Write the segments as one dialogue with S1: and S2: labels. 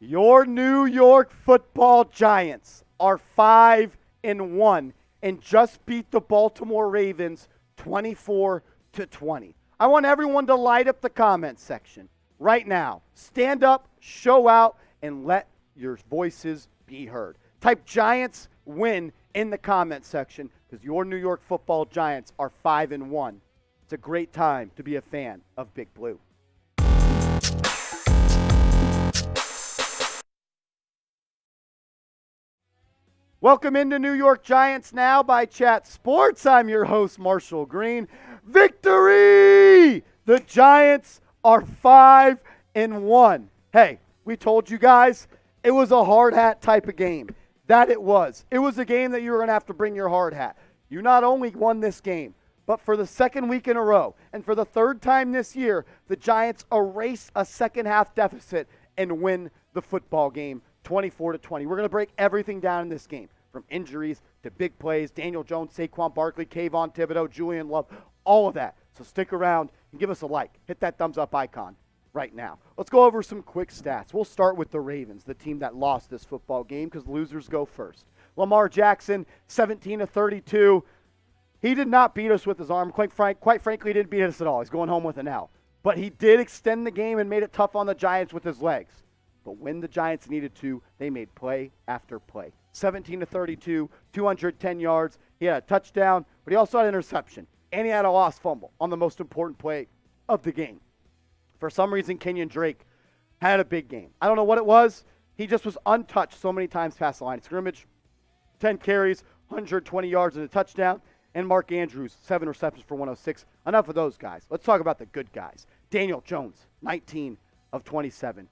S1: Your New York Football Giants are 5-1 and just beat the Baltimore Ravens 24-20. I want everyone to light up the comment section right now. Stand up, show out, and let your voices be heard. Type Giants win in the comment section because your New York Football Giants are 5-1. It's a great time to be a fan of Big Blue. Welcome into New York Giants Now by Chat Sports. I'm your host, Marshall Green. Victory! The Giants are 5-1. Hey, we told you guys it was a hard hat type of game. That it was. It was a game that you were going to have to bring your hard hat. You not only won this game, but for the second week in a row, and for the third time this year, the Giants erase a second-half deficit and win the football game 24-20. We're going to break everything down in this game, from injuries to big plays, Daniel Jones, Saquon Barkley, Kayvon Thibodeaux, Julian Love, all of that. So stick around and give us a like. Hit that thumbs up icon right now. Let's go over some quick stats. We'll start with the Ravens, the team that lost this football game, because losers go first. Lamar Jackson, 17-32. He did not beat us with his arm. Quite frankly, he didn't beat us at all. He's going home with an L. But he did extend the game and made it tough on the Giants with his legs. But when the Giants needed to, they made play after play. 17-32, 210 yards. He had a touchdown, but he also had an interception. And he had a lost fumble on the most important play of the game. For some reason, Kenyon Drake had a big game. I don't know what it was. He just was untouched so many times past the line of scrimmage. 10 carries, 120 yards and a touchdown. And Mark Andrews, 7 receptions for 106. Enough of those guys. Let's talk about the good guys. Daniel Jones, 19 of 27.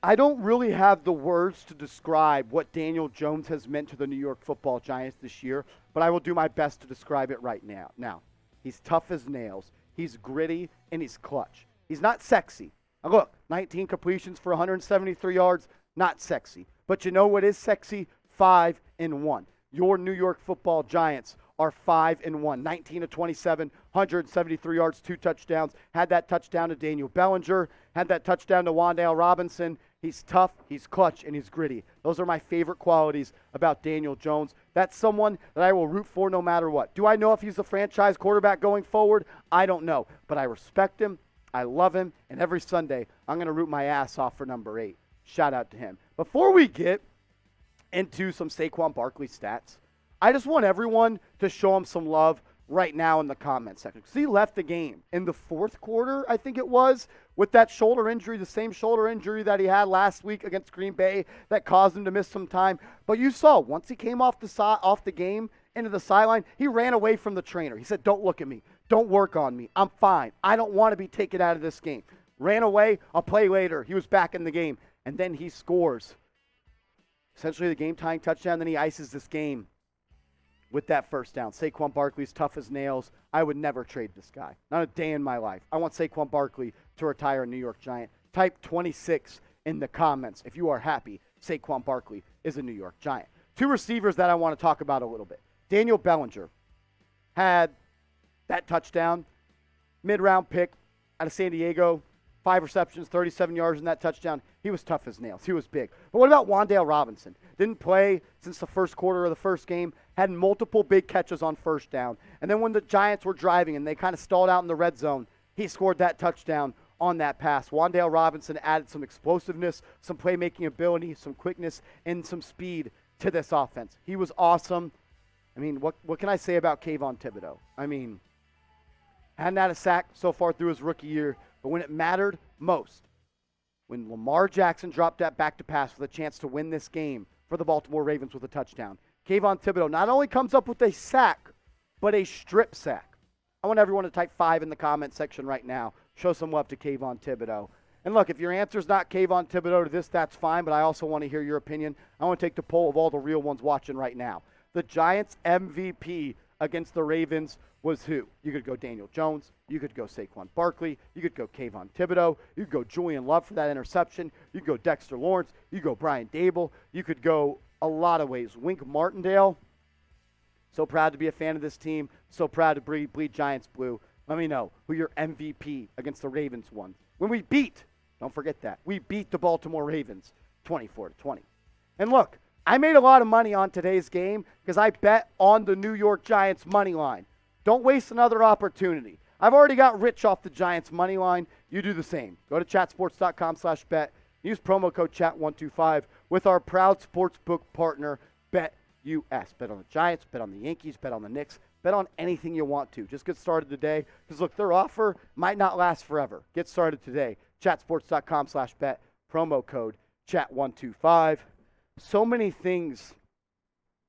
S1: I don't really have the words to describe what Daniel Jones has meant to the New York Football Giants this year, but I will do my best to describe it right now. Now, he's tough as nails. He's gritty, and he's clutch. He's not sexy. Now look, 19 completions for 173 yards, not sexy. But you know what is sexy? 5-1. Your New York Football Giants are 5-1, 19 of 27, 173 yards, 2 touchdowns. Had that touchdown to Daniel Bellinger, had that touchdown to Wan'Dale Robinson. He's tough, he's clutch, and he's gritty. Those are my favorite qualities about Daniel Jones. That's someone that I will root for no matter what. Do I know if he's a franchise quarterback going forward? I don't know, but I respect him, I love him, and every Sunday I'm going to root my ass off for number 8. Shout out to him. Before we get into some Saquon Barkley stats, I just want everyone to show him some love right now in the comment section. Because he left the game in the fourth quarter, I think it was, with that shoulder injury, the same shoulder injury that he had last week against Green Bay that caused him to miss some time. But you saw, once he came off the game into the sideline, he ran away from the trainer. He said, "Don't look at me. Don't work on me. I'm fine. I don't want to be taken out of this game." Ran away. I'll play later. He was back in the game. And then he scores essentially the game-tying touchdown. Then he ices this game with that first down. Saquon Barkley's tough as nails. I would never trade this guy. Not a day in my life. I want Saquon Barkley to retire a New York Giant. Type 26 in the comments if you are happy Saquon Barkley is a New York Giant. 2 receivers that I want to talk about a little bit. Daniel Bellinger had that touchdown, mid-round pick out of San Diego. 5 receptions, 37 yards in that touchdown. He was tough as nails. He was big. But what about Wan'Dale Robinson? Didn't play since the first quarter of the first game. Had multiple big catches on first down. And then when the Giants were driving and they kind of stalled out in the red zone, he scored that touchdown on that pass. Wan'Dale Robinson added some explosiveness, some playmaking ability, some quickness, and some speed to this offense. He was awesome. I mean, what can I say about Kayvon Thibodeaux? I mean, hadn't had a sack so far through his rookie year. But when it mattered most, when Lamar Jackson dropped that back to pass for the chance to win this game for the Baltimore Ravens with a touchdown, Kayvon Thibodeaux not only comes up with a sack, but a strip sack. I want everyone to type 5 in the comment section right now. Show some love to Kayvon Thibodeaux. And look, if your answer's not Kayvon Thibodeaux to this, that's fine, but I also want to hear your opinion. I want to take the poll of all the real ones watching right now. The Giants MVP against the Ravens was who? You could go Daniel Jones. You could go Saquon Barkley. You could go Kayvon Thibodeaux. You could go Julian Love for that interception. You could go Dexter Lawrence. You could go Brian Daboll. You could go a lot of ways. Wink Martindale. So proud to be a fan of this team. So proud to bleed Giants blue. Let me know who your MVP against the Ravens was. When we beat Don't forget that. We beat the Baltimore Ravens 24-20. And look, I made a lot of money on today's game because I bet on the New York Giants money line. Don't waste another opportunity. I've already got rich off the Giants money line. You do the same. Go to chatsports.com/bet. Use promo code chat125 with our proud sportsbook partner, BetUS. Bet on the Giants, bet on the Yankees, bet on the Knicks, bet on anything you want to. Just get started today because, look, their offer might not last forever. Get started today. Chatsports.com/bet. Promo code chat125. So many things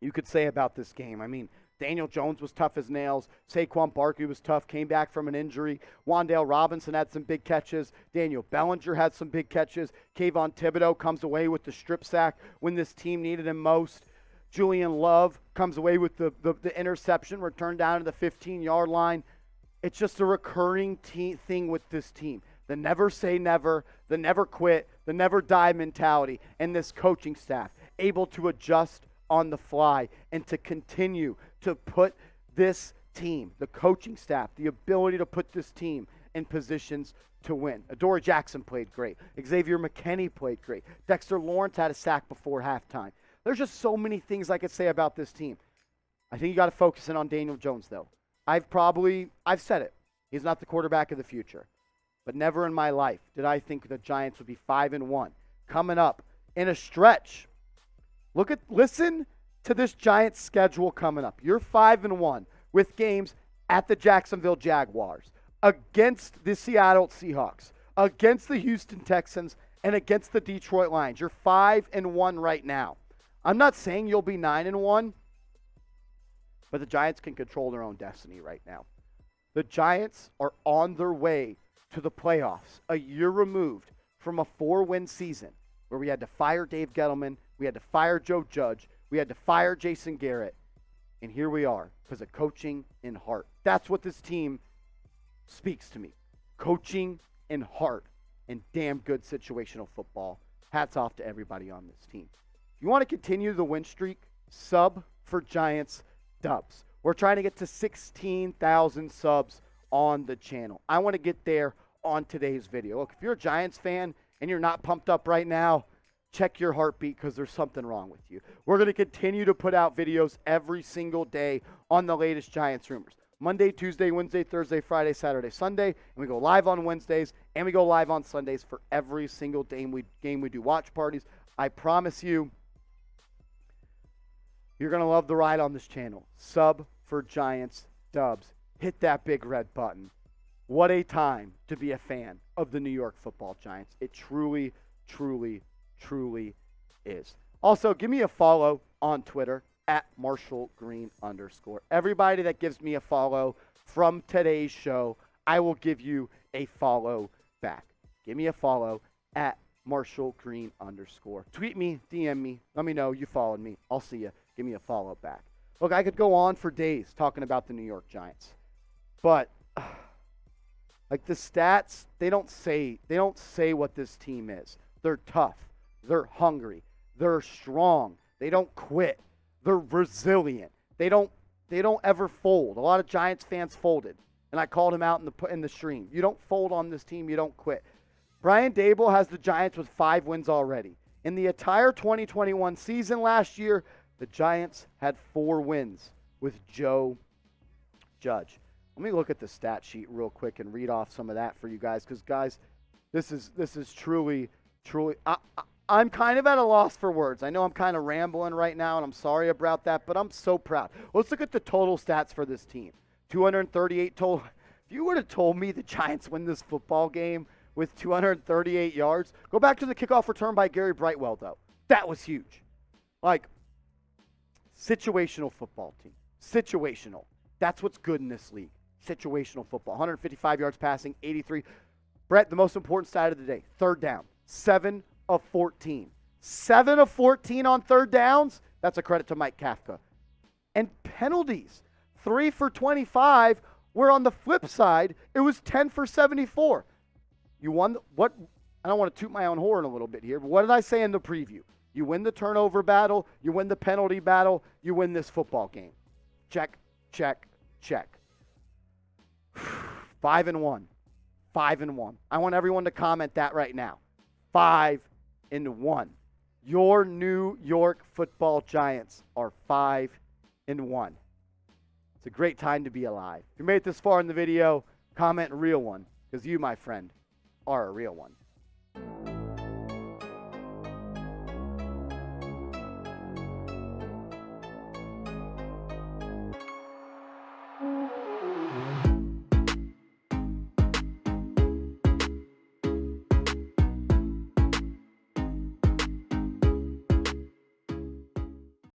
S1: you could say about this game. I mean, Daniel Jones was tough as nails. Saquon Barkley was tough, came back from an injury. Wan'Dale Robinson had some big catches. Daniel Bellinger had some big catches. Kayvon Thibodeaux comes away with the strip sack when this team needed him most. Julian Love comes away with the interception, returned down to the 15-yard line. It's just a recurring thing with this team. The never say never, the never quit, the never die mentality, and this coaching staff able to adjust on the fly and to continue to put this team, the coaching staff, the ability to put this team in positions to win. Adoree Jackson played great. Xavier McKinney played great. Dexter Lawrence had a sack before halftime. There's just so many things I could say about this team. I think you got to focus in on Daniel Jones, though. I've said it. He's not the quarterback of the future. But never in my life did I think the Giants would be 5-1 coming up in a stretch. Listen to this Giants schedule coming up. You're 5-1 with games at the Jacksonville Jaguars, against the Seattle Seahawks, against the Houston Texans, and against the Detroit Lions. You're 5-1 right now. I'm not saying you'll be 9-1, but the Giants can control their own destiny right now. The Giants are on their way to the playoffs, a year removed from a 4-win season where we had to fire Dave Gettleman, we had to fire Joe Judge, we had to fire Jason Garrett, and here we are because of coaching and heart. That's what this team speaks to me. Coaching and heart and damn good situational football. Hats off to everybody on this team. If you want to continue the win streak, sub for Giants Dubs. We're trying to get to 16,000 subs on the channel. I want to get there on today's video. Look, if you're a Giants fan and you're not pumped up right now, check your heartbeat because there's something wrong with you. We're going to continue to put out videos every single day on the latest Giants rumors. Monday, Tuesday, Wednesday, Thursday, Friday, Saturday, Sunday, and we go live on Wednesdays, and we go live on Sundays for every single game we do watch parties. I promise you, you're going to love the ride on this channel. Sub for Giants Dubs. Hit that big red button. What a time to be a fan of the New York Football Giants. It truly, truly, truly is. Also, give me a follow on Twitter at @MarshallGreen_. Everybody that gives me a follow from today's show, I will give you a follow back. Give me a follow at @MarshallGreen_. Tweet me, DM me, let me know you followed me. I'll see you. Give me a follow back. Look, I could go on for days talking about the New York Giants, but like the stats, they don't say what this team is. They're tough. They're hungry. They're strong. They don't quit. They're resilient. They don't ever fold. A lot of Giants fans folded, and I called him out in the stream. You don't fold on this team. You don't quit. Brian Daboll has the Giants with 5 wins already. In the entire 2021 season last year, the Giants had 4 wins with Joe Judge. Let me look at the stat sheet real quick and read off some of that for you guys, because guys, this is truly. I'm kind of at a loss for words. I know I'm kind of rambling right now, and I'm sorry about that, but I'm so proud. Let's look at the total stats for this team. 238 total. If you would have told me the Giants win this football game with 238 yards, go back to the kickoff return by Gary Brightwell, though. That was huge. Like, situational football team. Situational. That's what's good in this league. Situational football. 155 yards passing, 83. Brett, the most important stat of the day, third down. 7 of 14. 7 of 14 on third downs. That's a credit to Mike Kafka. And penalties, 3 for 25, where on the flip side, it was 10 for 74. You won what? I don't want to toot my own horn a little bit here, but what did I say in the preview? You win the turnover battle, you win the penalty battle, you win this football game. Check, check, check. 5-1. 5-1. I want everyone to comment that right now. 5-1. Your New York Football Giants are 5-1. It's a great time to be alive. If you made it this far in the video, comment real one, because you, my friend, are a real one.